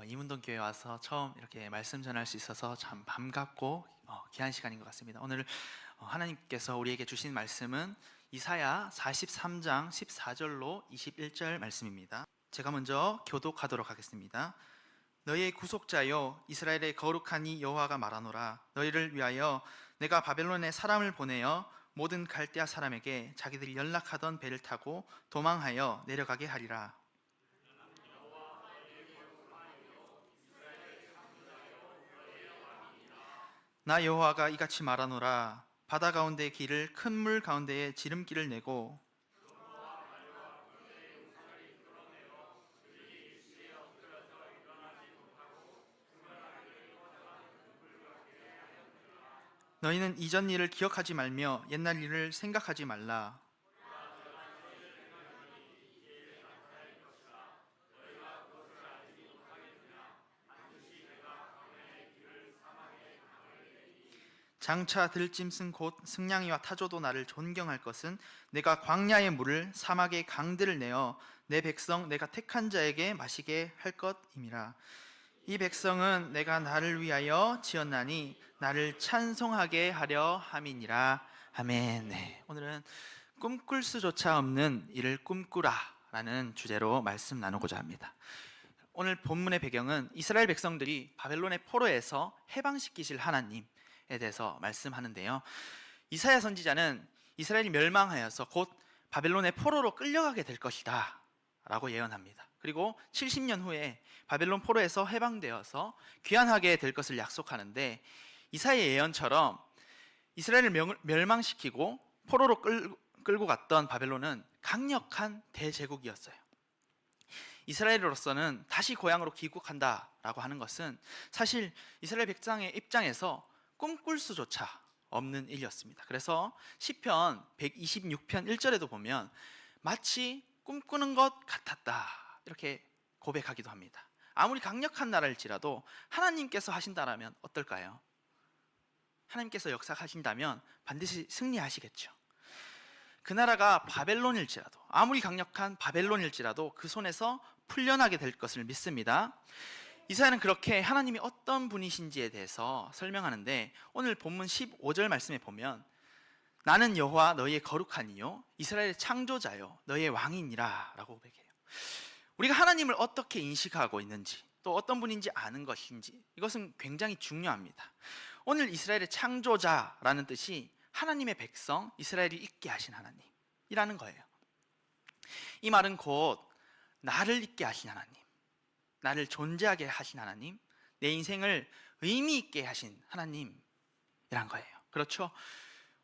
이문동 교회 와서 처음 이렇게 말씀 전할 수 있어서 참 반갑고 귀한 시간인 것 같습니다. 오늘 하나님께서 우리에게 주신 말씀은 이사야 43장 14절로 21절 말씀입니다. 제가 먼저 교독하도록 하겠습니다. 너희의 구속자여 이스라엘의 거룩한 이 여호와가 말하노라. 너희를 위하여 내가 바벨론에 사람을 보내어 모든 갈대아 사람에게 자기들이 연락하던 배를 타고 도망하여 내려가게 하리라. 나 여호와가 이같이 말하노라. 바다 가운데의 길을 큰 물 가운데에 지름길을 내고 너희는 이전 일을 기억하지 말며 옛날 일을 생각하지 말라. 장차 들짐승 곧 승냥이와 타조도 나를 존경할 것은 내가 광야의 물을 사막의 강들을 내어 내 백성 내가 택한 자에게 마시게 할 것임이라. 이 백성은 내가 나를 위하여 지었나니 나를 찬송하게 하려 함이니라. 아멘. 네, 오늘은 꿈꿀 수조차 없는 일을 꿈꾸라 라는 주제로 말씀 나누고자 합니다. 오늘 본문의 배경은 이스라엘 백성들이 바벨론의 포로에서 해방시키실 하나님에 대해서 말씀하는데요, 이사야 선지자는 이스라엘이 멸망하여서 곧 바벨론의 포로로 끌려가게 될 것이다 라고 예언합니다. 그리고 70년 후에 바벨론 포로에서 해방되어서 귀환하게 될 것을 약속하는데, 이사야의 예언처럼 이스라엘을 멸망시키고 포로로 끌고 갔던 바벨론은 강력한 대제국이었어요. 이스라엘로서는 다시 고향으로 귀국한다라고 하는 것은 사실 이스라엘 백성의 입장에서 꿈꿀 수조차 없는 일이었습니다. 그래서 시편 126편 1절에도 보면 마치 꿈꾸는 것 같았다 이렇게 고백하기도 합니다. 아무리 강력한 나라일지라도 하나님께서 하신다라면 어떨까요? 하나님께서 역사하신다면 반드시 승리하시겠죠. 그 나라가 바벨론일지라도, 아무리 강력한 바벨론일지라도 그 손에서 풀려나게 될 것을 믿습니다. 이사야는 그렇게 하나님이 어떤 분이신지에 대해서 설명하는데, 오늘 본문 15절 말씀에 보면 나는 여호와 너희의 거룩한 이요 이스라엘의 창조자요 너희의 왕이니라 라고 고백해요. 우리가 하나님을 어떻게 인식하고 있는지, 또 어떤 분인지 아는 것인지, 이것은 굉장히 중요합니다. 오늘 이스라엘의 창조자라는 뜻이 하나님의 백성 이스라엘이 있게 하신 하나님이라는 거예요. 이 말은 곧 나를 있게 하신 하나님, 나를 존재하게 하신 하나님, 내 인생을 의미 있게 하신 하나님이란 거예요. 그렇죠?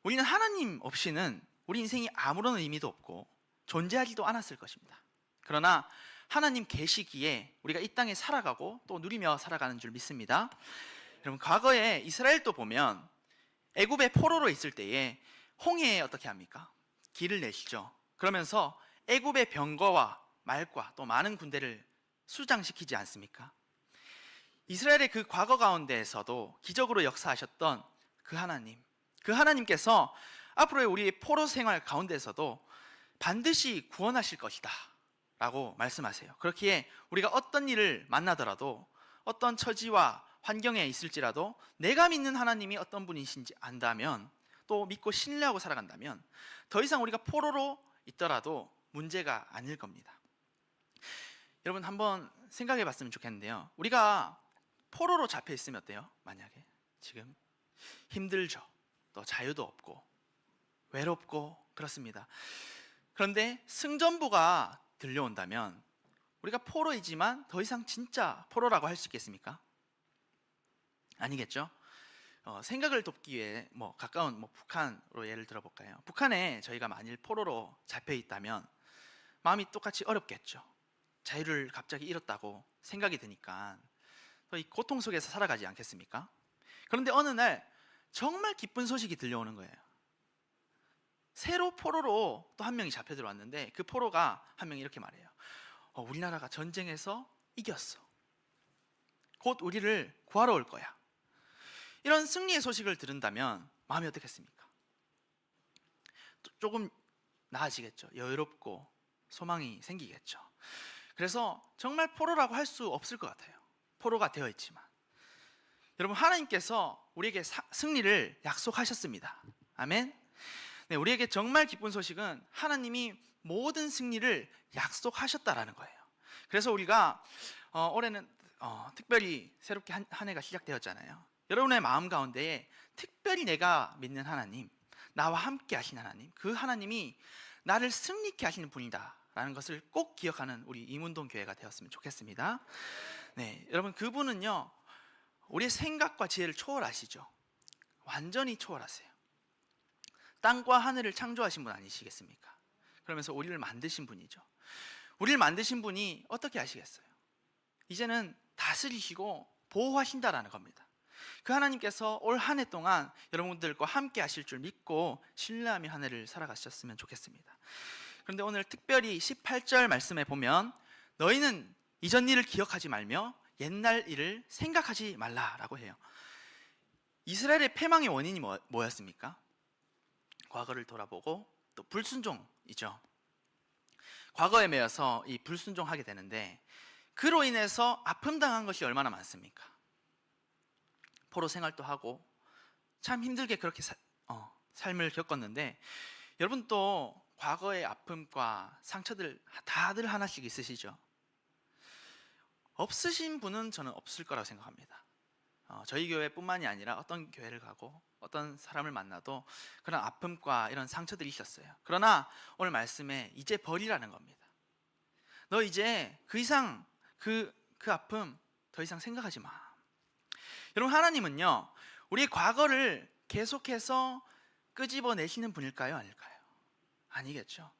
우리는 하나님 없이는 우리 인생이 아무런 의미도 없고 존재하지도 않았을 것입니다. 그러나 하나님 계시기에 우리가 이 땅에 살아가고 또 누리며 살아가는 줄 믿습니다. 여러분, 과거에 이스라엘도 보면 애굽의 포로로 있을 때에 홍해에 어떻게 합니까? 길을 내시죠. 그러면서 애굽의 병거와 말과 또 많은 군대를 수장시키지 않습니까? 이스라엘의 그 과거 가운데에서도 기적으로 역사하셨던 그 하나님, 그 하나님께서 앞으로의 우리의 포로 생활 가운데에서도 반드시 구원하실 것이다 라고 말씀하세요. 그렇기에 우리가 어떤 일을 만나더라도, 어떤 처지와 환경에 있을지라도 내가 믿는 하나님이 어떤 분이신지 안다면, 또 믿고 신뢰하고 살아간다면 더 이상 우리가 포로로 있더라도 문제가 아닐 겁니다. 여러분, 한번 생각해 봤으면 좋겠는데요, 우리가 포로로 잡혀 있으면 어때요? 만약에 지금 힘들죠. 또 자유도 없고 외롭고 그렇습니다. 그런데 승전보가 들려온다면 우리가 포로이지만 더 이상 진짜 포로라고 할 수 있겠습니까? 아니겠죠? 생각을 돕기 위해 가까운 북한으로 예를 들어볼까요? 북한에 저희가 만일 포로로 잡혀 있다면 마음이 똑같이 어렵겠죠. 자유를 갑자기 잃었다고 생각이 드니까 이 고통 속에서 살아가지 않겠습니까? 그런데 어느 날 정말 기쁜 소식이 들려오는 거예요. 새로 포로로 또 한 명이 잡혀 들어왔는데, 그 포로가 한 명이 이렇게 말해요. 우리나라가 전쟁에서 이겼어. 곧 우리를 구하러 올 거야. 이런 승리의 소식을 들은다면 마음이 어떻겠습니까? 조금 나아지겠죠. 여유롭고 소망이 생기겠죠. 그래서 정말 포로라고 할 수 없을 것 같아요. 포로가 되어 있지만 여러분, 하나님께서 우리에게 승리를 약속하셨습니다. 아멘. 네, 우리에게 정말 기쁜 소식은 하나님이 모든 승리를 약속하셨다라는 거예요. 그래서 우리가 올해는 특별히 새롭게 한 해가 시작되었잖아요. 여러분의 마음 가운데에 특별히 내가 믿는 하나님, 나와 함께 하신 하나님, 그 하나님이 나를 승리케 하시는 분이다 라는 것을 꼭 기억하는 우리 이문동 교회가 되었으면 좋겠습니다. 네, 여러분, 그분은요 우리의 생각과 지혜를 초월하시죠. 완전히 초월하세요. 땅과 하늘을 창조하신 분 아니시겠습니까? 그러면서 우리를 만드신 분이죠. 우리를 만드신 분이 어떻게 하시겠어요? 이제는 다스리시고 보호하신다라는 겁니다. 그 하나님께서 올 한 해 동안 여러분들과 함께 하실 줄 믿고 신뢰하며 한 해를 살아가셨으면 좋겠습니다. 그런데 오늘 특별히 18절 말씀에 보면 너희는 이전 일을 기억하지 말며 옛날 일을 생각하지 말라라고 해요. 이스라엘의 패망의 원인이 뭐였습니까? 과거를 돌아보고 또 불순종이죠. 과거에 매여서 이 불순종하게 되는데 그로 인해서 아픔 당한 것이 얼마나 많습니까? 포로 생활도 하고 참 힘들게 그렇게 삶을 겪었는데 여러분 또 과거의 아픔과 상처들 다들 하나씩 있으시죠? 없으신 분은 저는 없을 거라고 생각합니다. 저희 교회뿐만이 아니라 어떤 교회를 가고 어떤 사람을 만나도 그런 아픔과 이런 상처들이 있었어요. 그러나 오늘 말씀에 이제 버리라는 겁니다. 너 이제 그 이상 그 아픔 더 이상 생각하지 마. 여러분, 하나님은요 우리의 과거를 계속해서 끄집어내시는 분일까요? 아닐까요? 아니겠죠.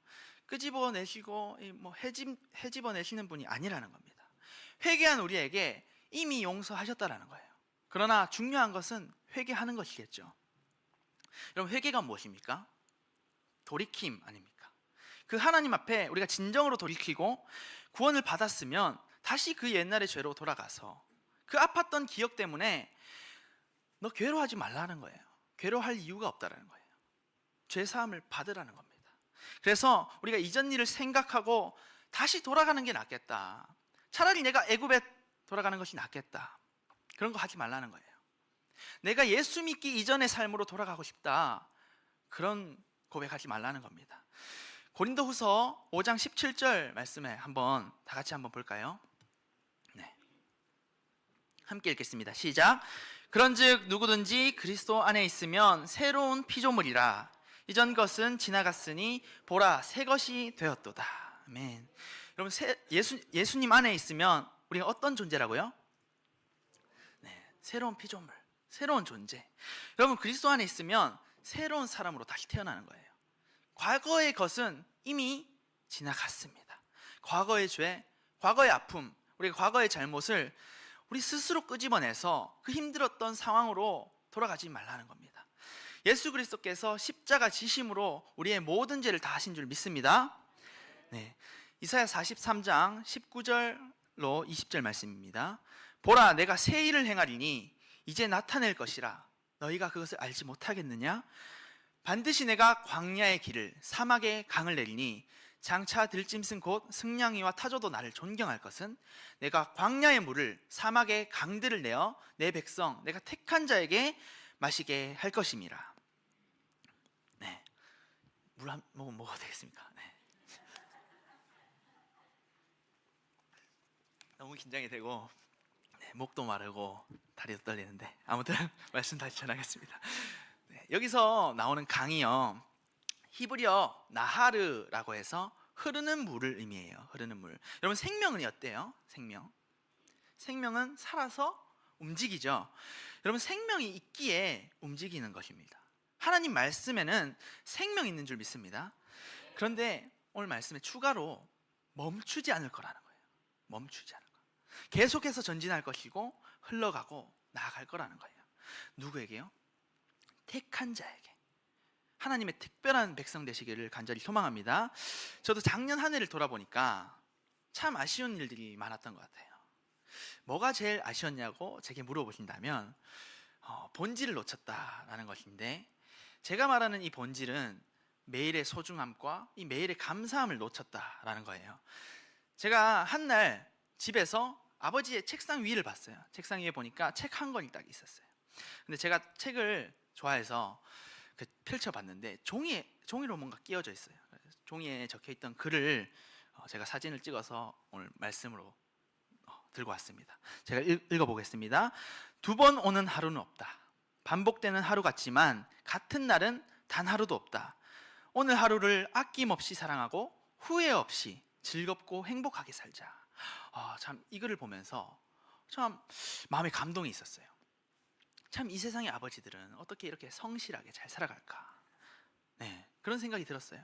끄집어내시고 헤집어내시는 분이 아니라는 겁니다. 회개한 우리에게 이미 용서하셨다라는 거예요. 그러나 중요한 것은 회개하는 것이겠죠. 여러분, 회개가 무엇입니까? 돌이킴 아닙니까? 그 하나님 앞에 우리가 진정으로 돌이키고 구원을 받았으면 다시 그 옛날의 죄로 돌아가서 그 아팠던 기억 때문에 너 괴로워하지 말라는 거예요. 괴로워할 이유가 없다라는 거예요. 죄사함을 받으라는 겁니다. 그래서 우리가 이전 일을 생각하고 다시 돌아가는 게 낫겠다. 차라리 내가 애굽에 돌아가는 것이 낫겠다. 그런 거 하지 말라는 거예요. 내가 예수 믿기 이전의 삶으로 돌아가고 싶다. 그런 고백하지 말라는 겁니다. 고린도후서 5장 17절 말씀에 다 같이 한번 볼까요? 네, 함께 읽겠습니다. 시작. 그런즉 누구든지 그리스도 안에 있으면 새로운 피조물이라. 이전 것은 지나갔으니 보라 새 것이 되었도다. 아멘. 여러분, 예수님 안에 있으면 우리가 어떤 존재라고요? 네, 새로운 피조물, 새로운 존재. 여러분, 그리스도 안에 있으면 새로운 사람으로 다시 태어나는 거예요. 과거의 것은 이미 지나갔습니다. 과거의 죄, 과거의 아픔, 우리가 과거의 잘못을 우리 스스로 끄집어내서 그 힘들었던 상황으로 돌아가지 말라는 겁니다. 예수 그리스도께서 십자가 지심으로 우리의 모든 죄를 다 하신 줄 믿습니다. 네, 이사야 43장 19절로 20절 말씀입니다. 보라, 내가 새 일을 행하리니 이제 나타낼 것이라. 너희가 그것을 알지 못하겠느냐? 반드시 내가 광야의 길을 사막의 강을 내리니 장차 들짐승 곧 승냥이와 타조도 나를 존경할 것은 내가 광야의 물을 사막의 강들을 내어 내 백성 내가 택한 자에게 마시게 할 것임이라. 네, 물 한 모금 먹어도 되겠습니까? 네. 너무 긴장이 되고 목도 마르고 다리도 떨리는데 아무튼 말씀 다시 전하겠습니다. 네, 여기서 나오는 강이요 히브리어 나하르라고 해서 흐르는 물을 의미해요. 흐르는 물. 여러분, 생명은 어때요? 생명은 살아서 움직이죠. 여러분, 생명이 있기에 움직이는 것입니다. 하나님 말씀에는 생명이 있는 줄 믿습니다. 그런데 오늘 말씀에 추가로 멈추지 않을 거라는 거예요. 멈추지 않을 거예요. 계속해서 전진할 것이고 흘러가고 나아갈 거라는 거예요. 누구에게요? 택한 자에게. 하나님의 특별한 백성 되시기를 간절히 소망합니다. 저도 작년 한 해를 돌아보니까 참 아쉬운 일들이 많았던 것 같아요. 뭐가 제일 아쉬웠냐고 제게 물어보신다면 본질을 놓쳤다라는 것인데, 제가 말하는 이 본질은 매일의 소중함과 이 매일의 감사함을 놓쳤다라는 거예요. 제가 한날 집에서 아버지의 책상 위를 봤어요. 책상 위에 보니까 책 한 권이 딱 있었어요. 근데 제가 책을 좋아해서 펼쳐봤는데 종이로 뭔가 끼워져 있어요. 종이에 적혀있던 글을 제가 사진을 찍어서 오늘 말씀으로 들고 왔습니다. 제가 읽어보겠습니다. 2번 오는 하루는 없다. 반복되는 하루 같지만 같은 날은 단 하루도 없다. 오늘 하루를 아낌없이 사랑하고 후회 없이 즐겁고 행복하게 살자. 참 이 글을 보면서 참 마음에 감동이 있었어요. 참 이 세상의 아버지들은 어떻게 이렇게 성실하게 잘 살아갈까? 네, 그런 생각이 들었어요.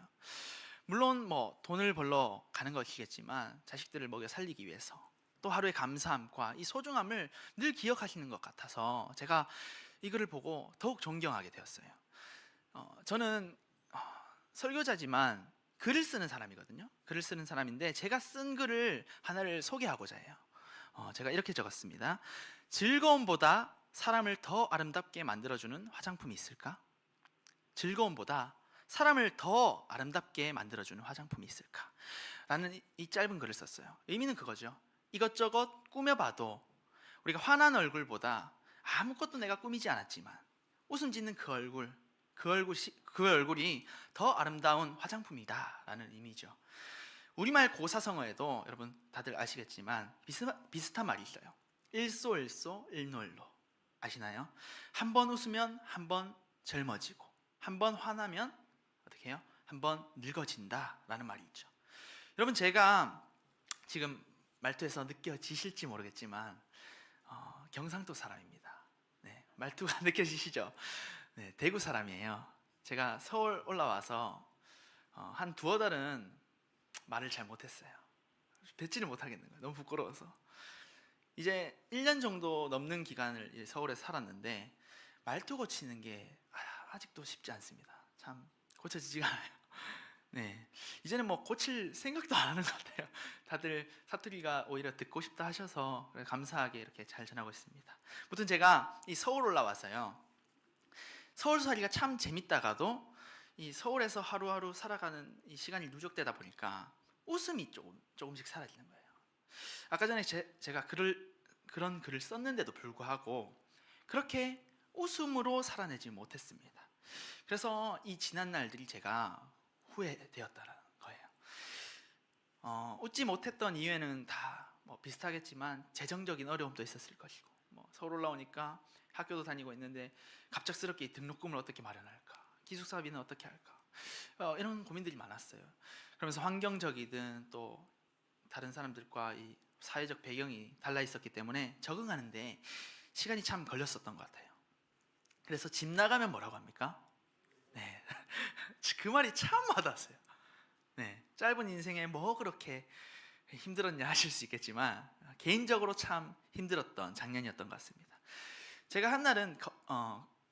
물론 뭐 돈을 벌러 가는 것이겠지만 자식들을 먹여 살리기 위해서 또 하루의 감사함과 이 소중함을 늘 기억하시는 것 같아서 제가 이 글을 보고 더욱 존경하게 되었어요. 저는 설교자지만 글을 쓰는 사람이거든요. 글을 쓰는 사람인데 제가 쓴 글을 하나를 소개하고자 해요. 제가 이렇게 적었습니다. 즐거움보다 사람을 더 아름답게 만들어주는 화장품이 있을까? 즐거움보다 사람을 더 아름답게 만들어주는 화장품이 있을까? 라는 이 짧은 글을 썼어요. 의미는 그거죠. 이것저것 꾸며봐도 우리가 환한 얼굴보다 아무것도 내가 꾸미지 않았지만 웃음 짓는 그 얼굴이 더 아름다운 화장품이다 라는 의미죠. 우리말 고사성어에도 여러분 다들 아시겠지만 비슷한 말이 있어요. 일소일소 일노일로. 아시나요? 한 번 웃으면 한 번 젊어지고 한 번 화나면 어떻게 해요? 한 번 늙어진다 라는 말이 있죠. 여러분, 제가 지금 말투에서 느껴지실지 모르겠지만 경상도 사람입니다. 네, 말투가 느껴지시죠? 네, 대구 사람이에요. 제가 서울 올라와서 한 2달은 말을 잘 못했어요. 뱉지를 못하겠는 거예요. 너무 부끄러워서. 이제 1년 정도 넘는 기간을 서울에 살았는데 말투 고치는 게 아직도 쉽지 않습니다. 참 고쳐지지가 않아요. 네, 이제는 뭐 고칠 생각도 안 하는 것 같아요. 다들 사투리가 오히려 듣고 싶다 하셔서 감사하게 이렇게 잘 전하고 있습니다. 아무튼 제가 이 서울 올라와서요, 서울살이가 참 재밌다가도 이 서울에서 하루하루 살아가는 이 시간이 누적되다 보니까 웃음이 조금씩 사라지는 거예요. 아까 전에 제가 그런 글을 썼는데도 불구하고 그렇게 웃음으로 살아내지 못했습니다. 그래서 이 지난 날들이 제가 후회되었다는 거예요. 웃지 못했던 이유에는 다 뭐 비슷하겠지만 재정적인 어려움도 있었을 것이고, 뭐 서울 올라오니까 학교도 다니고 있는데 갑작스럽게 이 등록금을 어떻게 마련할까, 기숙사비는 어떻게 할까, 이런 고민들이 많았어요. 그러면서 환경적이든 또 다른 사람들과 이 사회적 배경이 달라 있었기 때문에 적응하는데 시간이 참 걸렸었던 것 같아요. 그래서 집 나가면 뭐라고 합니까? 네, 그 말이 참 와닿았어요. 네, 짧은 인생에 뭐 그렇게 힘들었냐 하실 수 있겠지만 개인적으로 참 힘들었던 작년이었던 것 같습니다. 제가 한날은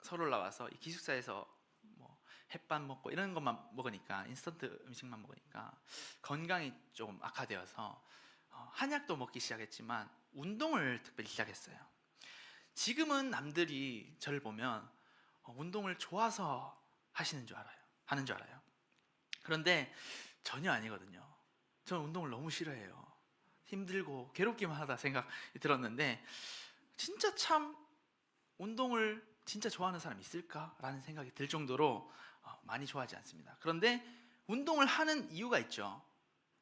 서울 올라와서 이 기숙사에서 뭐 햇반 먹고 이런 것만 먹으니까, 인스턴트 음식만 먹으니까 건강이 조금 악화되어서 한약도 먹기 시작했지만 운동을 특별히 시작했어요. 지금은 남들이 저를 보면 운동을 좋아서 하는 줄 알아요. 그런데 전혀 아니거든요. 저는 운동을 너무 싫어해요. 힘들고 괴롭기만 하다 생각이 들었는데 진짜 참 운동을 진짜 좋아하는 사람이 있을까라는 생각이 들 정도로 많이 좋아하지 않습니다. 그런데 운동을 하는 이유가 있죠.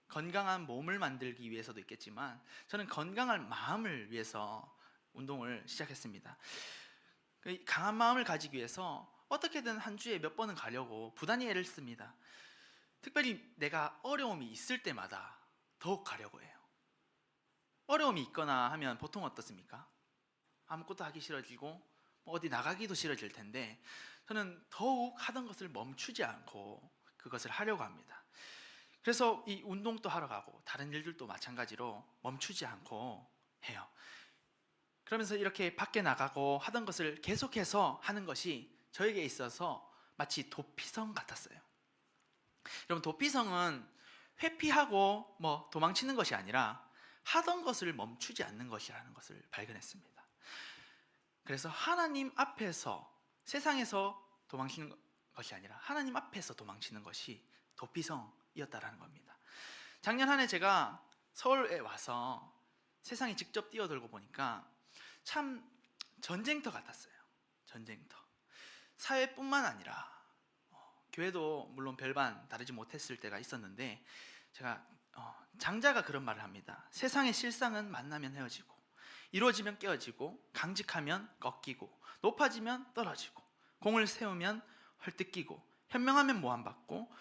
건강한 몸을 만들기 위해서도 있겠지만 저는 건강한 마음을 위해서 운동을 시작했습니다. 강한 마음을 가지기 위해서 어떻게든 한 주에 몇 번은 가려고 부단히 애를 씁니다. 특별히 내가 어려움이 있을 때마다 더욱 가려고 해요. 어려움이 있거나 하면 보통 어떻습니까? 아무것도 하기 싫어지고 어디 나가기도 싫어질 텐데 저는 더욱 하던 것을 멈추지 않고 그것을 하려고 합니다. 그래서 이 운동도 하러 가고 다른 일들도 마찬가지로 멈추지 않고 해요. 그러면서 이렇게 밖에 나가고 하던 것을 계속해서 하는 것이 저에게 있어서 마치 도피성 같았어요. 여러분, 도피성은 회피하고 뭐 도망치는 것이 아니라 하던 것을 멈추지 않는 것이라는 것을 발견했습니다. 그래서 하나님 앞에서, 세상에서 도망치는 것이 아니라 하나님 앞에서 도망치는 것이 도피성이었다라는 겁니다. 작년 한 해 제가 서울에 와서 세상에 직접 뛰어들고 보니까 참 전쟁터 같았어요. 전쟁터. 사회뿐만 아니라 교회도 물론 별반 다르지 못했을 때가 있었는데, 제가 장자가 그런 말을 합니다. 세상의 실상은 만나면 헤어지고, 이루어지면 깨어지고, 강직하면 꺾이고, 높아지면 떨어지고, 공을 세우면 헐뜯기고, 현명하면 모함받고,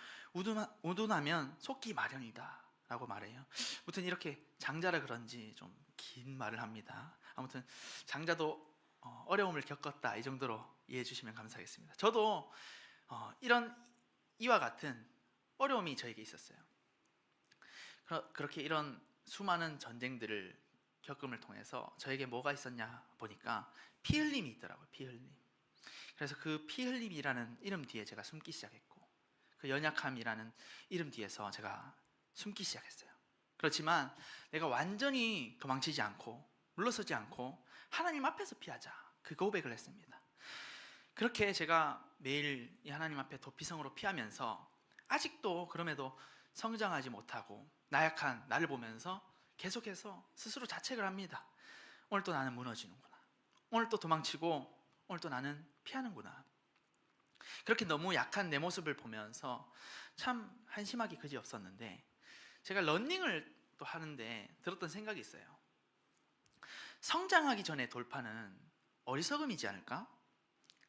우둔하면 속기 마련이다 라고 말해요. 아무튼 이렇게 장자라 그런지 좀 긴 말을 합니다. 아무튼 장자도 어려움을 겪었다, 이 정도로 이해해 주시면 감사하겠습니다. 저도 이런 이와 같은 어려움이 저에게 있었어요. 그렇게 이런 수많은 전쟁들을 겪음을 통해서 저에게 뭐가 있었냐 보니까 피 흘림이 있더라고요. 피 흘림. 그래서 그 피 흘림이라는 이름 뒤에 제가 숨기 시작했고, 그 연약함이라는 이름 뒤에서 제가 숨기 시작했어요. 그렇지만 내가 완전히 도망치지 않고 물러서지 않고 하나님 앞에서 피하자, 그 고백을 했습니다. 그렇게 제가 매일 이 하나님 앞에 도피성으로 피하면서 아직도 그럼에도 성장하지 못하고 나약한 나를 보면서 계속해서 스스로 자책을 합니다. 오늘 또 나는 무너지는구나. 오늘 또 도망치고 오늘 또 나는 피하는구나. 그렇게 너무 약한 내 모습을 보면서 참 한심하기 그지없었는데, 제가 러닝을 또 하는데 들었던 생각이 있어요. 성장하기 전에 돌파는 어리석음이지 않을까?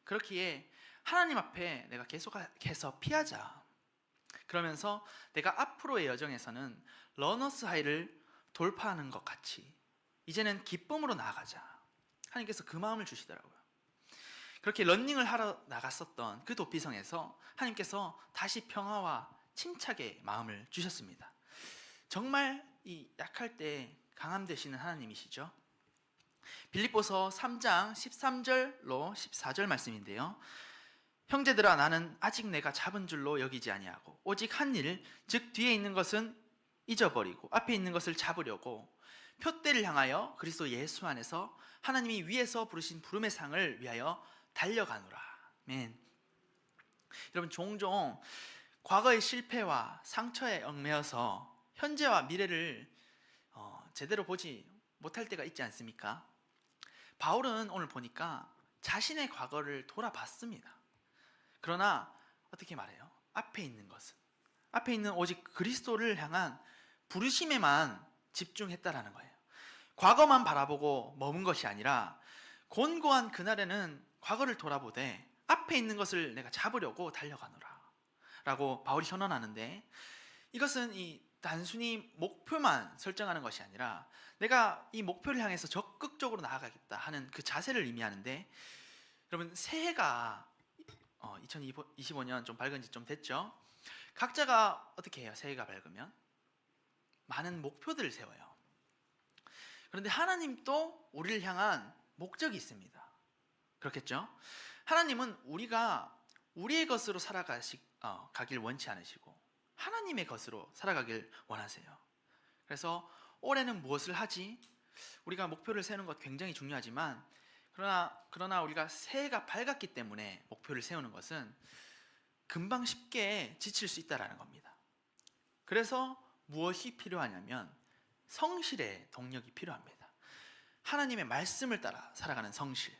그렇기에 하나님 앞에 내가 계속해서 피하자. 그러면서 내가 앞으로의 여정에서는 러너스 하이를 돌파하는 것 같이 이제는 기쁨으로 나아가자. 하나님께서 그 마음을 주시더라고요. 그렇게 러닝을 하러 나갔었던 그 도피성에서 하나님께서 다시 평화와 침착의 마음을 주셨습니다. 정말 이 약할 때 강함 되시는 하나님이시죠. 빌립보서 3장 13절로 14절 말씀인데요. 형제들아, 나는 아직 내가 잡은 줄로 여기지 아니하고 오직 한 일, 즉 뒤에 있는 것은 잊어버리고 앞에 있는 것을 잡으려고 표대를 향하여 그리스도 예수 안에서 하나님이 위에서 부르신 부름의 상을 위하여 달려가노라. 아멘. 여러분, 종종 과거의 실패와 상처에 얽매여서 현재와 미래를 제대로 보지 못할 때가 있지 않습니까? 바울은 오늘 보니까 자신의 과거를 돌아봤습니다. 그러나 어떻게 말해요? 앞에 있는 것은, 앞에 있는 오직 그리스도를 향한 부르심에만 집중했다라는 거예요. 과거만 바라보고 머문 것이 아니라 곤고한 그날에는 과거를 돌아보되 앞에 있는 것을 내가 잡으려고 달려가노라 라고 바울이 선언하는데, 이것은 단순히 목표만 설정하는 것이 아니라 내가 이 목표를 향해서 적극적으로 나아가겠다 하는 그 자세를 의미하는데, 여러분, 새해가 2025년 좀 밝은 지 좀 됐죠? 각자가 어떻게 해요? 새해가 밝으면 많은 목표들을 세워요. 그런데 하나님도 우리를 향한 목적이 있습니다. 그렇겠죠? 하나님은 우리가 우리의 것으로 가길 원치 않으시고 하나님의 것으로 살아가길 원하세요. 그래서 올해는 무엇을 하지? 우리가 목표를 세우는 것 굉장히 중요하지만 그러나 우리가 새해가 밝았기 때문에 목표를 세우는 것은 금방 쉽게 지칠 수 있다는 겁니다. 그래서 무엇이 필요하냐면 성실의 동력이 필요합니다. 하나님의 말씀을 따라 살아가는 성실.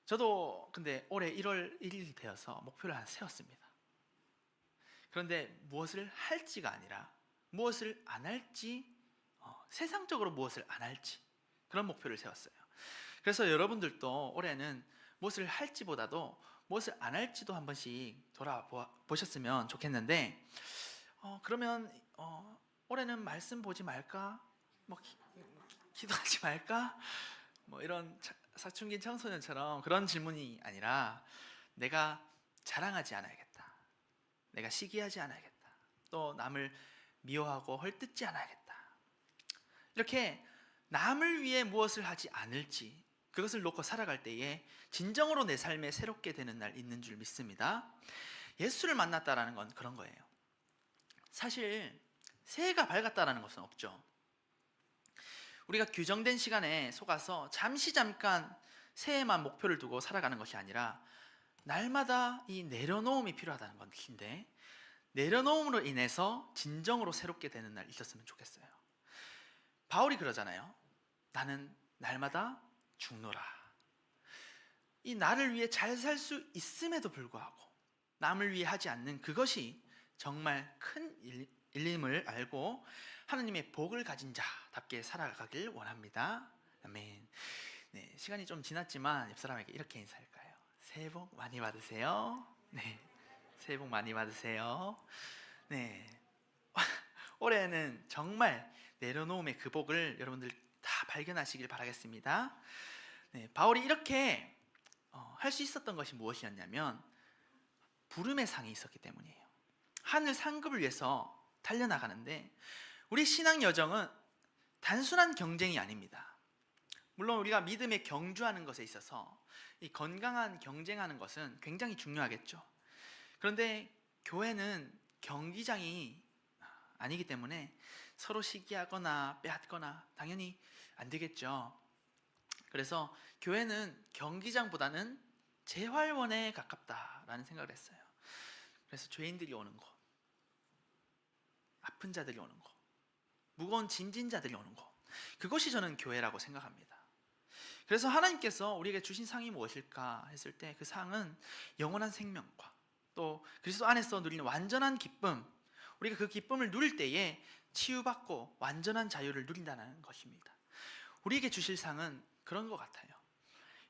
저도 근데 올해 1월 1일이 되어서 목표를 하나 세웠습니다. 그런데 무엇을 할지가 아니라 무엇을 안 할지, 세상적으로 무엇을 안 할지, 그런 목표를 세웠어요. 그래서 여러분들도 올해는 무엇을 할지보다도 무엇을 안 할지도 한 번씩 돌아보셨으면 좋겠는데, 그러면 올해는 말씀 보지 말까? 기도하지 말까? 이런 사춘기 청소년처럼 그런 질문이 아니라 내가 자랑하지 않아야겠다. 내가 시기하지 않아야겠다. 또 남을 미워하고 헐뜯지 않아야겠다. 이렇게 남을 위해 무엇을 하지 않을지, 그것을 놓고 살아갈 때에 진정으로 내 삶에 새롭게 되는 날 있는 줄 믿습니다. 예수를 만났다라는 건 그런 거예요. 사실 새해가 밝았다라는 것은 없죠. 우리가 규정된 시간에 속아서 잠깐 새해만 목표를 두고 살아가는 것이 아니라 날마다 이 내려놓음이 필요하다는 것인데, 내려놓음으로 인해서 진정으로 새롭게 되는 날 있었으면 좋겠어요. 바울이 그러잖아요. 나는 날마다 죽노라. 이 나를 위해 잘 살 수 있음에도 불구하고 남을 위해 하지 않는 그것이 정말 큰 일임을 알고 하나님의 복을 가진 자답게 살아가길 원합니다. 아멘. 네, 시간이 좀 지났지만 옆 사람에게 이렇게 인사할까요? 새해 복 많이 받으세요. 네, 새해 복 많이 받으세요. 네, 올해는 정말 내려놓음의 그 복을 여러분들 다 발견하시길 바라겠습니다. 네, 바울이 이렇게 할 수 있었던 것이 무엇이었냐면 부름의 상이 있었기 때문이에요. 하늘 상급을 위해서 달려나가는데 우리 신앙 여정은 단순한 경쟁이 아닙니다. 물론 우리가 믿음에 경주하는 것에 있어서 이 건강한 경쟁하는 것은 굉장히 중요하겠죠. 그런데 교회는 경기장이 아니기 때문에 서로 시기하거나 빼앗거나 당연히 안 되겠죠. 그래서 교회는 경기장보다는 재활원에 가깝다라는 생각을 했어요. 그래서 죄인들이 오는 곳, 아픈 자들이 오는 곳, 무거운 짐진 자들이 오는 곳, 그것이 저는 교회라고 생각합니다. 그래서 하나님께서 우리에게 주신 상이 무엇일까 했을 때 그 상은 영원한 생명과 또 그리스도 안에서 누리는 완전한 기쁨, 우리가 그 기쁨을 누릴 때에 치유받고 완전한 자유를 누린다는 것입니다. 우리에게 주실 상은 그런 것 같아요.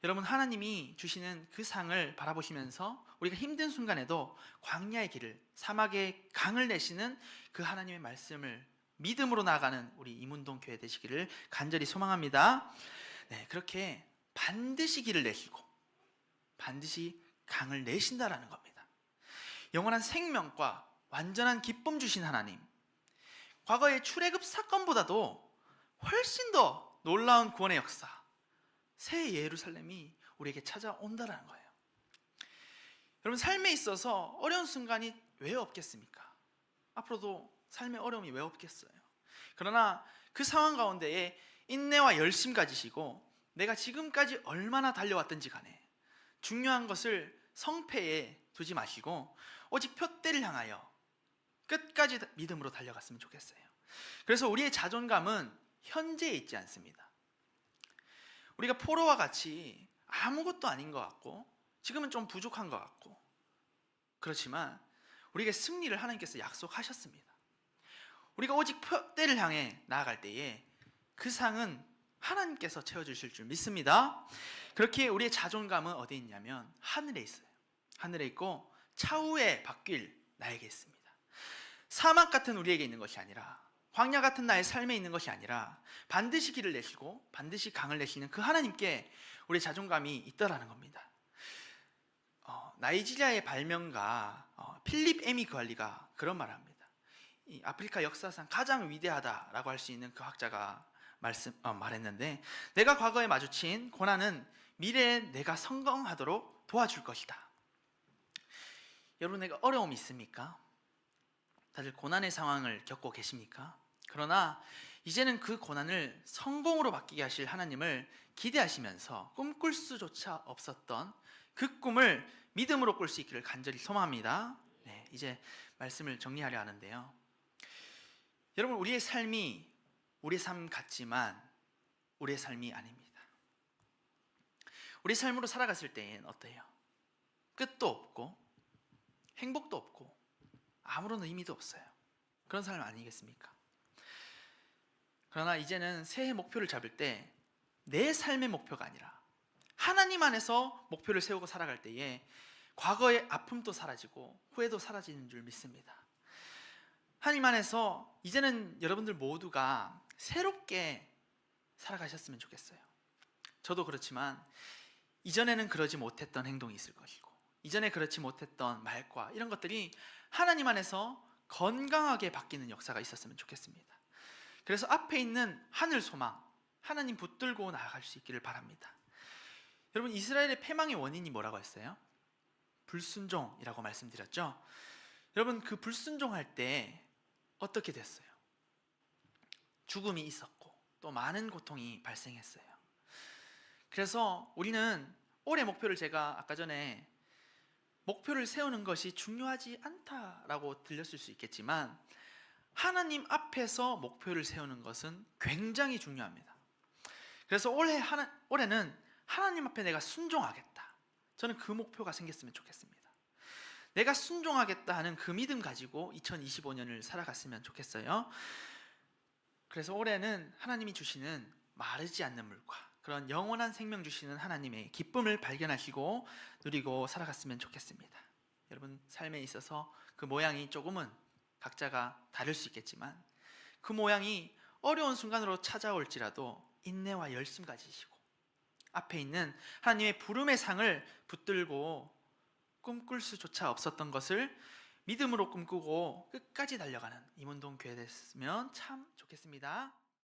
여러분, 하나님이 주시는 그 상을 바라보시면서 우리가 힘든 순간에도 광야의 길을, 사막의 강을 내시는 그 하나님의 말씀을 믿음으로 나아가는 우리 이문동 교회 되시기를 간절히 소망합니다. 네, 그렇게 반드시 길을 내시고 반드시 강을 내신다라는 겁니다. 영원한 생명과 완전한 기쁨 주신 하나님, 과거의 출애굽 사건보다도 훨씬 더 놀라운 구원의 역사, 새 예루살렘이 우리에게 찾아온다라는 거예요. 여러분, 삶에 있어서 어려운 순간이 왜 없겠습니까? 앞으로도 삶의 어려움이 왜 없겠어요? 그러나 그 상황 가운데에 인내와 열심 가지시고 내가 지금까지 얼마나 달려왔든지 간에 중요한 것을 성패에 두지 마시고 오직 표대를 향하여 끝까지 믿음으로 달려갔으면 좋겠어요. 그래서 우리의 자존감은 현재에 있지 않습니다. 우리가 포로와 같이 아무것도 아닌 것 같고 지금은 좀 부족한 것 같고 그렇지만 우리에게 승리를 하나님께서 약속하셨습니다. 우리가 오직 표대를 향해 나아갈 때에 그 상은 하나님께서 채워주실 줄 믿습니다. 그렇게 우리의 자존감은 어디에 있냐면 하늘에 있어요. 하늘에 있고 차후에 바뀔 나에게 있습니다. 사막 같은 우리에게 있는 것이 아니라, 광야 같은 나의 삶에 있는 것이 아니라 반드시 길을 내시고 반드시 강을 내시는 그 하나님께 우리의 자존감이 있다라는 겁니다. 나이지리아의 발명가 필립 에미 그알리가 그런 말을 합니다. 이 아프리카 역사상 가장 위대하다라고 할 수 있는 그 학자가 말했는데, 내가 과거에 마주친 고난은 미래에 내가 성공하도록 도와줄 것이다. 여러분, 내가 어려움이 있습니까? 다들 고난의 상황을 겪고 계십니까? 그러나 이제는 그 고난을 성공으로 바뀌게 하실 하나님을 기대하시면서 꿈꿀 수조차 없었던 그 꿈을 믿음으로 꿀 수 있기를 간절히 소망합니다. 네, 이제 말씀을 정리하려 하는데요. 여러분, 우리의 삶이 우리의 삶 같지만 우리의 삶이 아닙니다. 우리 삶으로 살아갔을 때엔 어때요? 끝도 없고 행복도 없고 아무런 의미도 없어요. 그런 삶 아니겠습니까? 그러나 이제는 새해 목표를 잡을 때 내 삶의 목표가 아니라 하나님 안에서 목표를 세우고 살아갈 때에 과거의 아픔도 사라지고 후회도 사라지는 줄 믿습니다. 하나님 안에서 이제는 여러분들 모두가 새롭게 살아가셨으면 좋겠어요. 저도 그렇지만 이전에는 그러지 못했던 행동이 있을 것이고 이전에 그렇지 못했던 말과 이런 것들이 하나님 안에서 건강하게 바뀌는 역사가 있었으면 좋겠습니다. 그래서 앞에 있는 하늘 소망, 하나님 붙들고 나아갈 수 있기를 바랍니다. 여러분, 이스라엘의 패망의 원인이 뭐라고 했어요? 불순종이라고 말씀드렸죠. 여러분, 그 불순종할 때 어떻게 됐어요? 죽음이 있었고 또 많은 고통이 발생했어요. 그래서 우리는 올해 목표를, 제가 아까 전에 목표를 세우는 것이 중요하지 않다라고 들렸을 수 있겠지만 하나님 앞에서 목표를 세우는 것은 굉장히 중요합니다. 그래서 올해는 하나님 앞에 내가 순종하겠다. 저는 그 목표가 생겼으면 좋겠습니다. 내가 순종하겠다 하는 그 믿음 가지고 2025년을 살아갔으면 좋겠어요. 그래서 올해는 하나님이 주시는 마르지 않는 물과 그런 영원한 생명 주시는 하나님의 기쁨을 발견하시고 누리고 살아갔으면 좋겠습니다. 여러분 삶에 있어서 그 모양이 조금은 각자가 다를 수 있겠지만 그 모양이 어려운 순간으로 찾아올지라도 인내와 열심 가지시고 앞에 있는 하나님의 부름의 상을 붙들고 꿈꿀 수조차 없었던 것을 믿음으로 꿈꾸고 끝까지 달려가는 임원동 교회 됐으면 참 좋겠습니다.